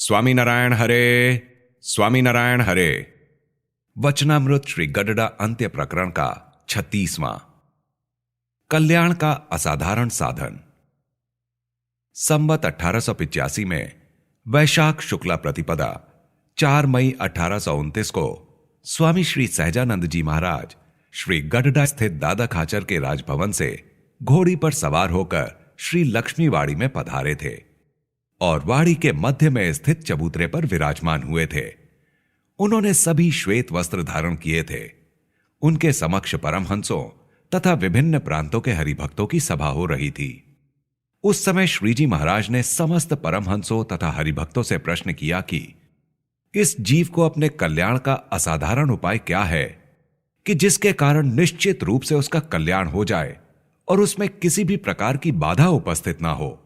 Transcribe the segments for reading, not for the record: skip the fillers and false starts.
स्वामीनारायण हरे, स्वामीनारायण हरे। वचनामृत श्री गडडा अंत्य प्रकरण का 36वां। कल्याण का असाधारण साधन। संवत 1885 में वैशाख शुक्ला प्रतिपदा 4 मई 1829 को स्वामी श्री सहजानंद जी महाराज श्री गडडा स्थित दादा खाचर के राजभवन से घोड़ी पर सवार होकर श्री लक्ष्मीवाड़ी में पधारे थे और वाड़ी के मध्य में स्थित चबूतरे पर विराजमान हुए थे। उन्होंने सभी श्वेत वस्त्र धारण किए थे। उनके समक्ष परमहंसों तथा विभिन्न प्रांतों के हरिभक्तों की सभा हो रही थी। उस समय श्रीजी महाराज ने समस्त परमहंसों तथा हरिभक्तों से प्रश्न किया कि इस जीव को अपने कल्याण का असाधारण उपाय क्या है कि जिसके कारण निश्चित रूप से उसका कल्याण हो जाए और उसमें किसी भी प्रकार की बाधा उपस्थित ना हो।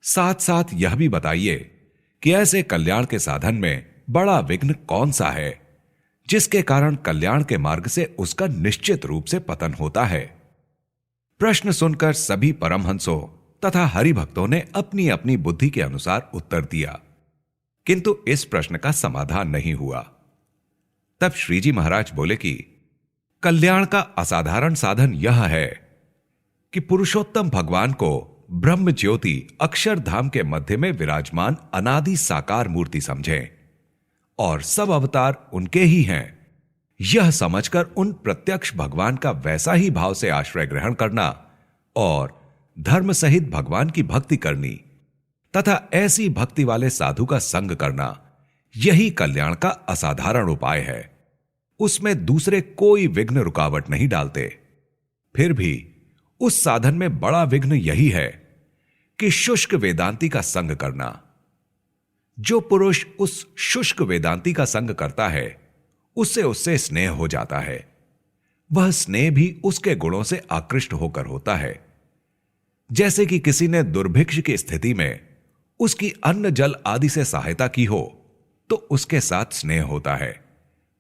साथ साथ यह भी बताइए कि ऐसे कल्याण के साधन में बड़ा विघ्न कौन सा है जिसके कारण कल्याण के मार्ग से उसका निश्चित रूप से पतन होता है। प्रश्न सुनकर सभी परमहंसों तथा हरिभक्तों ने अपनी अपनी बुद्धि के अनुसार उत्तर दिया, किंतु इस प्रश्न का समाधान नहीं हुआ। तब श्रीजी महाराज बोले कि कल्याण का असाधारण साधन यह है कि पुरुषोत्तम भगवान को ब्रह्म ज्योति अक्षरधाम के मध्य में विराजमान अनादि साकार मूर्ति समझें और सब अवतार उनके ही हैं, यह समझकर उन प्रत्यक्ष भगवान का वैसा ही भाव से आश्रय ग्रहण करना और धर्म सहित भगवान की भक्ति करनी तथा ऐसी भक्ति वाले साधु का संग करना, यही कल्याण का असाधारण उपाय है। उसमें दूसरे कोई विघ्न रुकावट नहीं डालते। फिर भी उस साधन में बड़ा विघ्न यही है कि शुष्क वेदांती का संग करना। जो पुरुष उस शुष्क वेदांती का संग करता है उससे स्नेह हो जाता है। वह स्नेह भी उसके गुणों से आकृष्ट होकर होता है। जैसे कि किसी ने दुर्भिक्ष की स्थिति में उसकी अन्न जल आदि से सहायता की हो तो उसके साथ स्नेह होता है,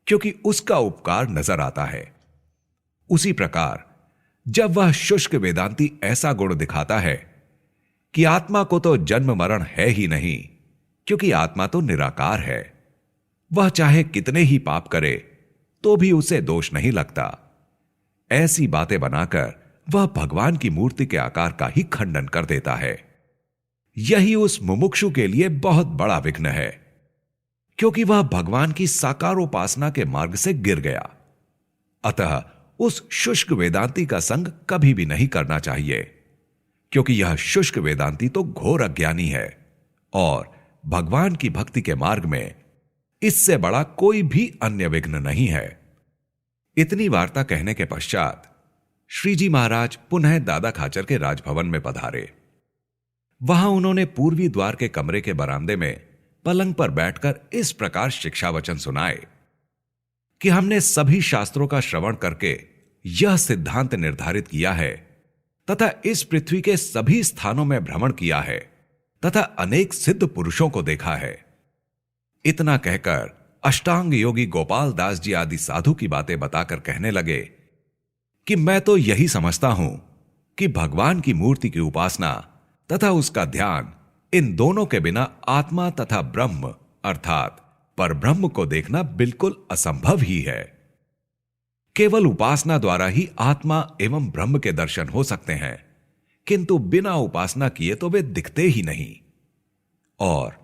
क्योंकि उसका उपकार नजर आता है। उसी प्रकार जब वह शुष्क वेदांती ऐसा गुण दिखाता है कि आत्मा को तो जन्म मरण है ही नहीं, क्योंकि आत्मा तो निराकार है, वह चाहे कितने ही पाप करे तो भी उसे दोष नहीं लगता, ऐसी बातें बनाकर वह भगवान की मूर्ति के आकार का ही खंडन कर देता है। यही उस मुमुक्षु के लिए बहुत बड़ा विघ्न है, क्योंकि वह भगवान की साकारोपासना के मार्ग से गिर गया। अतः उस शुष्क वेदांती का संग कभी भी नहीं करना चाहिए, क्योंकि यह शुष्क वेदांती तो घोर अज्ञानी है और भगवान की भक्ति के मार्ग में इससे बड़ा कोई भी अन्य विघ्न नहीं है। इतनी वार्ता कहने के पश्चात श्रीजी महाराज पुनः दादा खाचर के राजभवन में पधारे। वहां उन्होंने पूर्वी द्वार के कमरे के बरामदे में पलंग पर बैठकर इस प्रकार शिक्षा वचन सुनाए कि हमने सभी शास्त्रों का श्रवण करके यह सिद्धांत निर्धारित किया है तथा इस पृथ्वी के सभी स्थानों में भ्रमण किया है तथा अनेक सिद्ध पुरुषों को देखा है। इतना कहकर अष्टांग योगी गोपाल दास जी आदि साधु की बातें बताकर कहने लगे कि मैं तो यही समझता हूं कि भगवान की मूर्ति की उपासना तथा उसका ध्यान, इन दोनों के बिना आत्मा तथा ब्रह्म अर्थात पर ब्रह्म को देखना बिल्कुल असंभव ही है। केवल उपासना द्वारा ही आत्मा एवं ब्रह्म के दर्शन हो सकते हैं, किंतु बिना उपासना किए तो वे दिखते ही नहीं। और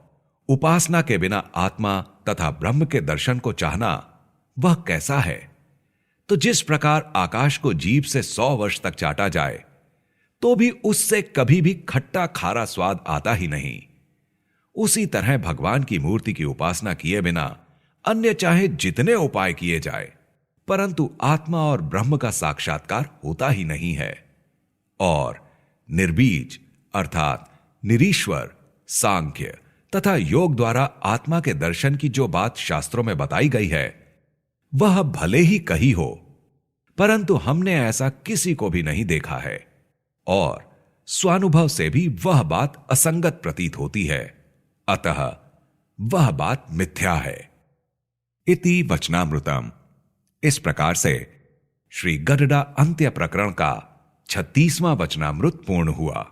उपासना के बिना आत्मा तथा ब्रह्म के दर्शन को चाहना वह कैसा है? तो जिस प्रकार आकाश को जीभ से 100 वर्ष तक चाटा जाए तो भी उससे कभी भी खट्टा खारा स्वाद आता ही नहीं, उसी तरह भगवान की मूर्ति की उपासना किए बिना अन्य चाहे जितने उपाय किए जाए, परंतु आत्मा और ब्रह्म का साक्षात्कार होता ही नहीं है। और निर्बीज अर्थात निरीश्वर, सांख्य तथा योग द्वारा आत्मा के दर्शन की जो बात शास्त्रों में बताई गई है वह भले ही कही हो, परंतु हमने ऐसा किसी को भी नहीं देखा है और स्वानुभव से भी वह बात असंगत प्रतीत होती है। अतः वह बात मिथ्या है। इति वचनामृतम। इस प्रकार से श्री गडडा अंत्य प्रकरण का 36वां वचनामृत पूर्ण हुआ।